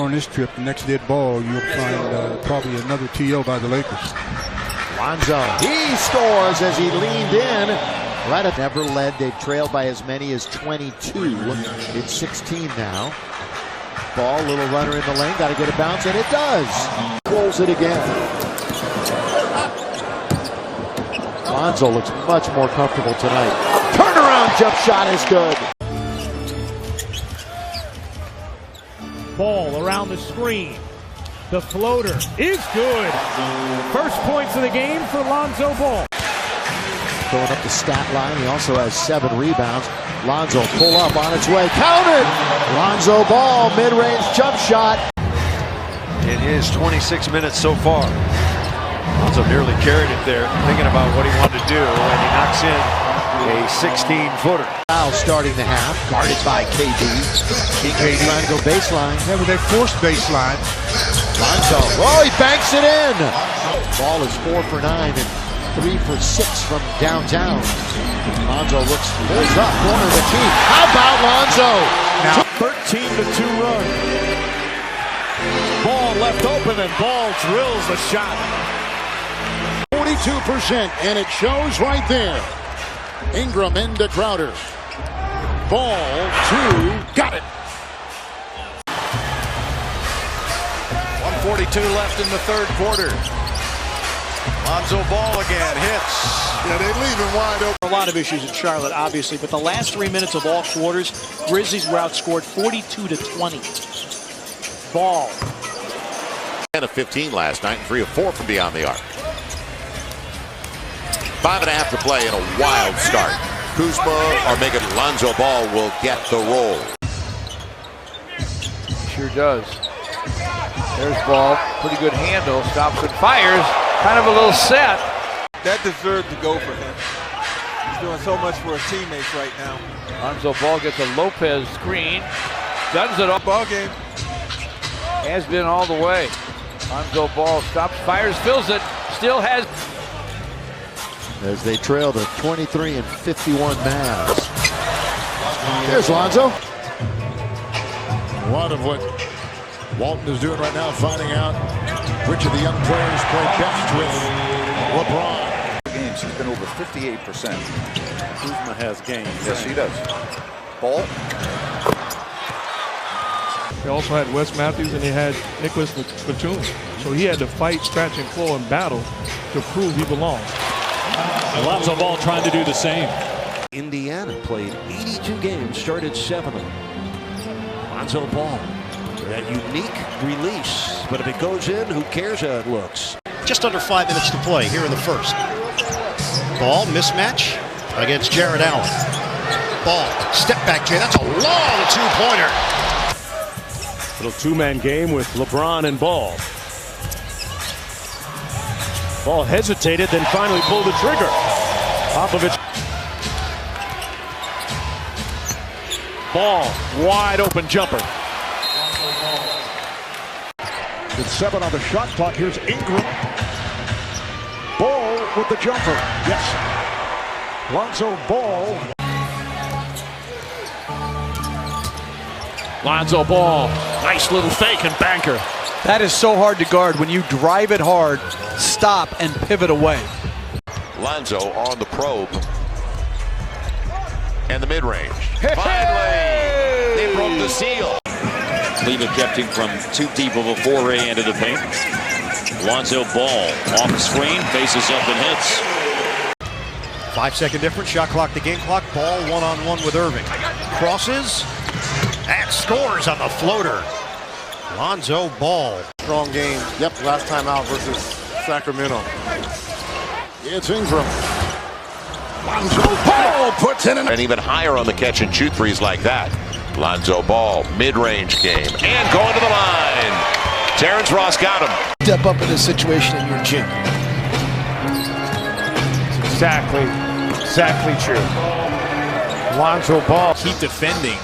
On this trip, the next dead ball, you'll find probably another TO by the Lakers. Lonzo, he scores as he leaned in. Right at never led. They've trailed by as many as 22. It's 16 now. Ball, little runner in the lane. Got to get a bounce, and it does. Pulls it again. Lonzo looks much more comfortable tonight. Turnaround jump shot is good. Ball around the screen. The floater is good. First points of the game for Lonzo Ball. Going up the stat line. He also has 7 rebounds. Lonzo pull up on its way. Counted! Lonzo Ball, mid-range jump shot. In his 26 minutes so far. Lonzo nearly carried it there, thinking about what he wanted to do, and he knocks in a 16-footer. Foul starting the half, guarded by KD. KD trying to go baseline. Yeah, but they forced baseline. Lonzo, oh, he banks it in. Ball is 4 for 9 and 3 for 6 from downtown. Lonzo pulls up, corner of the key. How about Lonzo? Now 13-2 run. Ball left open and Ball drills the shot. 42%, and it shows right there. Ingram into Crowder. Ball, 2, got it. 1:42 left in the third quarter. Lonzo Ball again hits. Yeah, they leave him wide open. A lot of issues in Charlotte, obviously, but the last 3 minutes of all quarters, Grizzlies were outscored 42-20. Ball. 10 of 15 last night and 3 of 4 from beyond the arc. 5.5 to play in a wild start. Kuzma or make it Lonzo Ball will get the roll. Sure does. There's Ball. Pretty good handle. Stops and fires. Kind of a little set. That deserved to go for him. He's doing so much for his teammates right now. Lonzo Ball gets a Lopez screen. Guns it up. Ball game. Has been all the way. Lonzo Ball stops, fires, fills it. Still has. As they trail to 23 and 51 Mavs. There's Lonzo. A lot of what Walton is doing right now, finding out which of the young players play best with LeBron. Games, he's been over 58%. Kuzma has game. Yes, he does. Ball. They also had Wes Matthews and they had Nicholas Batum. So he had to fight, scratch, and claw and battle to prove he belonged. Lonzo Ball trying to do the same. Indiana played 82 games, started 7 of them. Lonzo Ball, that unique release. But if it goes in, who cares how it looks? Just under 5 minutes to play here in the first. Ball mismatch against Jared Allen. Ball, step back, Jay. That's a long 2-pointer. Little 2-man game with LeBron and Ball. Ball hesitated, then finally pulled the trigger. Popovich. Ball, wide open jumper. It's 7 on the shot clock. Here's Ingram. Ball with the jumper. Yes. Lonzo Ball. Lonzo Ball, nice little fake and banker. That is so hard to guard when you drive it hard, stop, and pivot away. Lonzo on the probe. And the mid-range. Finally, they broke the seal. Cleveland kept him from too deep of a foray into the paint. Lonzo Ball off the screen, faces up and hits. 5-second difference, shot clock to game clock. Ball one-on-one with Irving. Crosses and scores on the floater. Lonzo Ball. Strong game. Yep, last time out versus Sacramento. It's Ingram. Lonzo Ball puts in And even higher on the catch and shoot threes like that. Lonzo Ball, mid-range game, and going to the line. Terrence Ross got him. Step up in this situation in your gym. Exactly true. Lonzo Ball. Keep defending.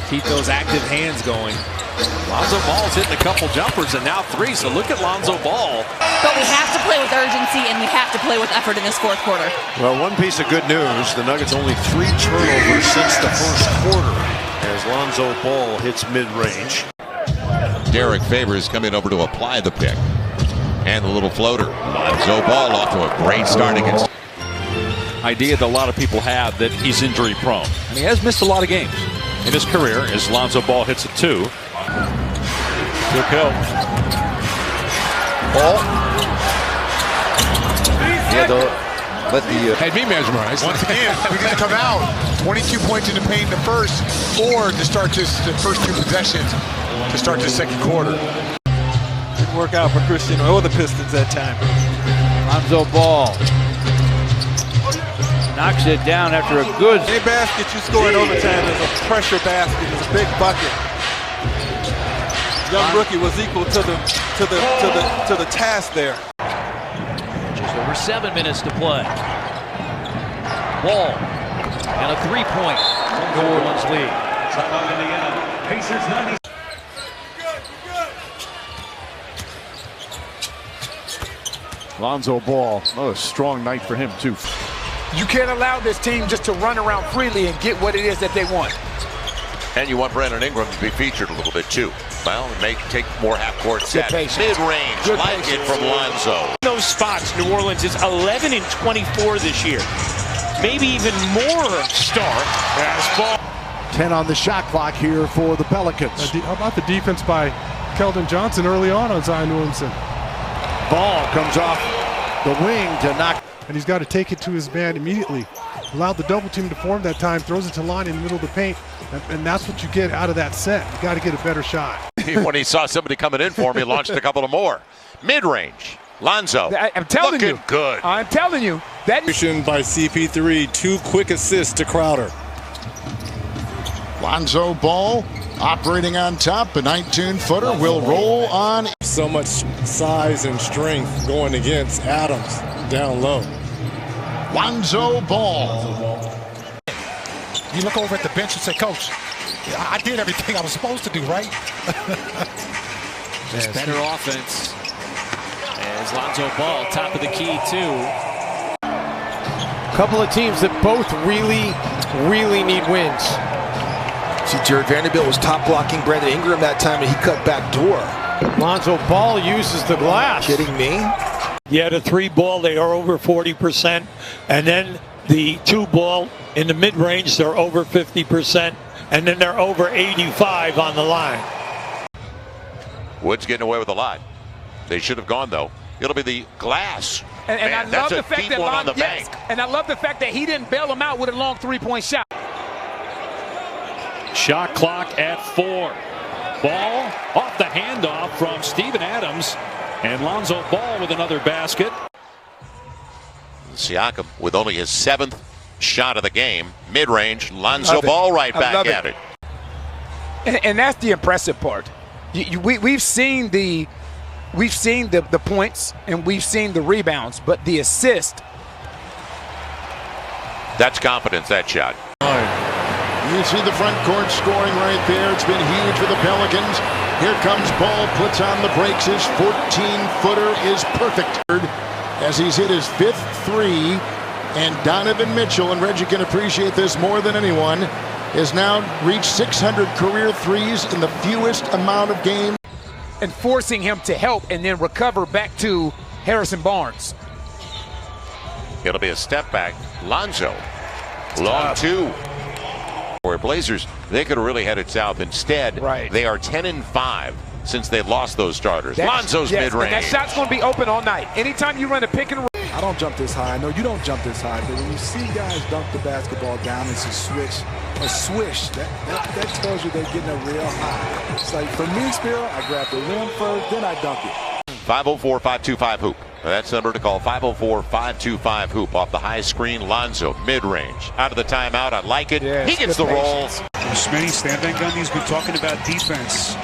Keep those active hands going. Lonzo Ball's hitting a couple jumpers and now 3, so look at Lonzo Ball. But we have to play with urgency and we have to play with effort in this fourth quarter. Well, one piece of good news, the Nuggets only 3 turnovers since the first quarter as Lonzo Ball hits mid-range. Derek Favors coming over to apply the pick. And the little floater. Lonzo Ball off to a great start against. Idea that a lot of people have that he's injury prone. And he has missed a lot of games in his career as Lonzo Ball hits a 2. Took help. Ball. Had me mesmerized. Once again, we're going to come out. 22 points in the paint in the first, 4 to start the first 2 possessions to start the second quarter. Didn't work out for Christian or the Pistons that time. Lonzo Ball knocks it down after a good. Any basket you score in overtime is a pressure basket. It's a big bucket. Young rookie was equal to the task there. Just over 7 minutes to play. Ball and a 3-point New Orleans lead. Pacers 90. Lonzo Ball, a strong night for him too. You can't allow this team just to run around freely and get what it is that they want. And you want Brandon Ingram to be featured a little bit too. Well, and make take more half-court sets. Mid-range, like it from Lonzo. Those spots, New Orleans is 11 and 24 this year. Maybe even more star as Ball. 10 on the shot clock here for the Pelicans. How about the defense by Keldon Johnson early on Zion Williamson? Ball comes off the wing to knock. And he's got to take it to his man immediately. Allowed the double team to form that time, throws it to line in the middle of the paint, and that's what you get out of that set. You got to get a better shot. When he saw somebody coming in for him, he launched a couple of more. Mid-range, Lonzo. I'm telling looking good. I'm telling you. That by CP3, 2 quick assists to Crowder. Lonzo Ball operating on top. A 19-footer will roll on. So much size and strength going against Adams down low. Lonzo Ball. You look over at the bench and say, Coach, I did everything I was supposed to do, right? Just better offense. As Lonzo Ball, top of the key, too. Couple of teams that both really need wins. See, Jared Vanderbilt was top blocking Brandon Ingram that time, and he cut back door. Lonzo Ball uses the glass. Kidding me? Yeah, the 3 ball, they are over 40%. And then the 2 ball in the mid-range, they're over 50%. And then they're over 85 on the line. Wood's getting away with a lot. They should have gone, though. It'll be the glass. And I love the fact that on the bank. And I love the fact that he didn't bail him out with a long 3-point shot. Shot clock at 4. Ball off the handoff from Steven Adams. And Lonzo Ball with another basket. Siakam with only his 7th shot of the game. Mid-range, Lonzo Ball right back at it. And that's the impressive part. We've seen the points and we've seen the rebounds, but the assist. That's confidence, that shot. You see the front court scoring right there. It's been huge for the Pelicans. Here comes Ball, puts on the brakes. His 14-footer is perfect as he's hit his 5th 3. And Donovan Mitchell, and Reggie can appreciate this more than anyone, has now reached 600 career threes in the fewest amount of games. And forcing him to help and then recover back to Harrison Barnes. It'll be a step back. Lonzo, long 2. For Blazers, they could have really headed south. Instead, they are 10-5 since they lost those starters. Lonzo's mid-range. And that shot's going to be open all night. Anytime you run a pick and roll. I don't jump this high. I know you don't jump this high, but when you see guys dunk the basketball down, it's a swish. That tells you they're getting a real high. It's like, for me, Spiro, I grab the rim first, then I dunk it. 504-525-HOOP. That's the number to call, 504-525-HOOP. Off the high screen, Lonzo, mid-range. Out of the timeout, I like it. He gets the roll. Smitty, Stan Van Gundy's been talking about defense.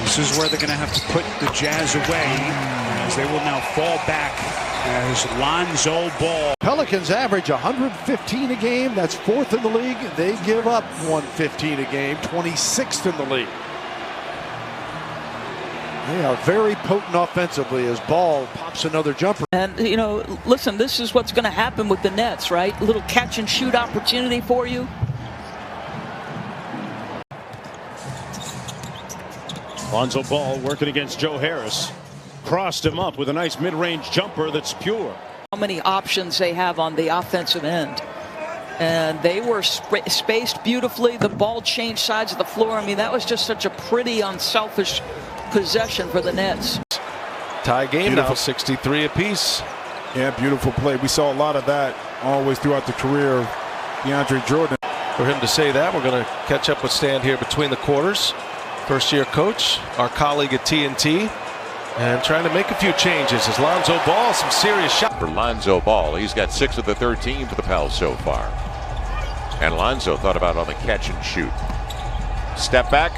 This is where they're going to have to put the Jazz away, as they will now fall back as Lonzo Ball. Pelicans average 115 a game. That's 4th in the league. They give up 115 a game, 26th in the league. They are very potent offensively as Ball pops another jumper. And, you know, listen, this is what's going to happen with the Nets, right? A little catch and shoot opportunity for you. Lonzo Ball working against Joe Harris. Crossed him up with a nice mid-range jumper that's pure. How many options they have on the offensive end. And they were spaced beautifully. The ball changed sides of the floor. I mean, that was just such a pretty, unselfish possession for the Nets. Tie game now, 63 apiece. Yeah, beautiful play. We saw a lot of that always throughout the career of DeAndre Jordan. For him to say that, we're going to catch up with Stan here between the quarters. First-year coach, our colleague at TNT, and trying to make a few changes as Lonzo Ball, some serious shot. For Lonzo Ball, he's got 6 of the 13 for the Pels so far. And Lonzo thought about on the catch and shoot. Step back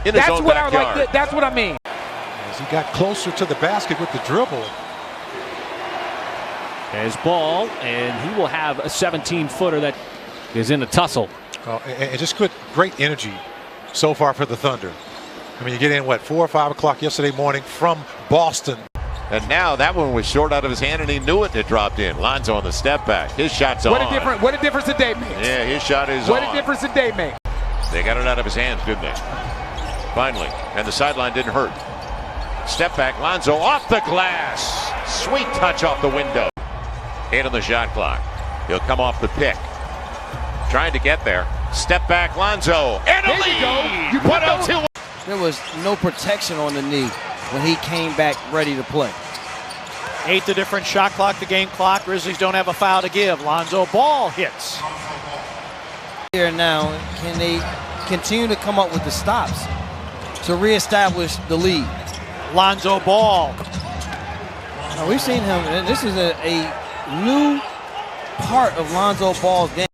in his own backyard. That's what I mean. As he got closer to the basket with the dribble. There's Ball, and he will have a 17-footer that is in a tussle. And just great energy so far for the Thunder. I mean, you get in, 4 or 5 o'clock yesterday morning from Boston. And now that one was short out of his hand, and he knew it, and it dropped in. Lonzo on the step back. His shot's on. What a difference a day makes. Yeah, his shot is What on. a difference a day makes. They got it out of his hands, didn't they? Finally. And the sideline didn't hurt. Step back, Lonzo off the glass. Sweet touch off the window. 8 on the shot clock. He'll come off the pick. Trying to get there. Step back, Lonzo. And a There lead! you go. You put 102. There was no protection on the knee when he came back ready to play. 8 the different shot clock, the game clock. Grizzlies don't have a foul to give. Lonzo Ball hits. Here now, can they continue to come up with the stops to reestablish the lead? Lonzo Ball. Now, we've seen him, and this is a new part of Lonzo Ball's game.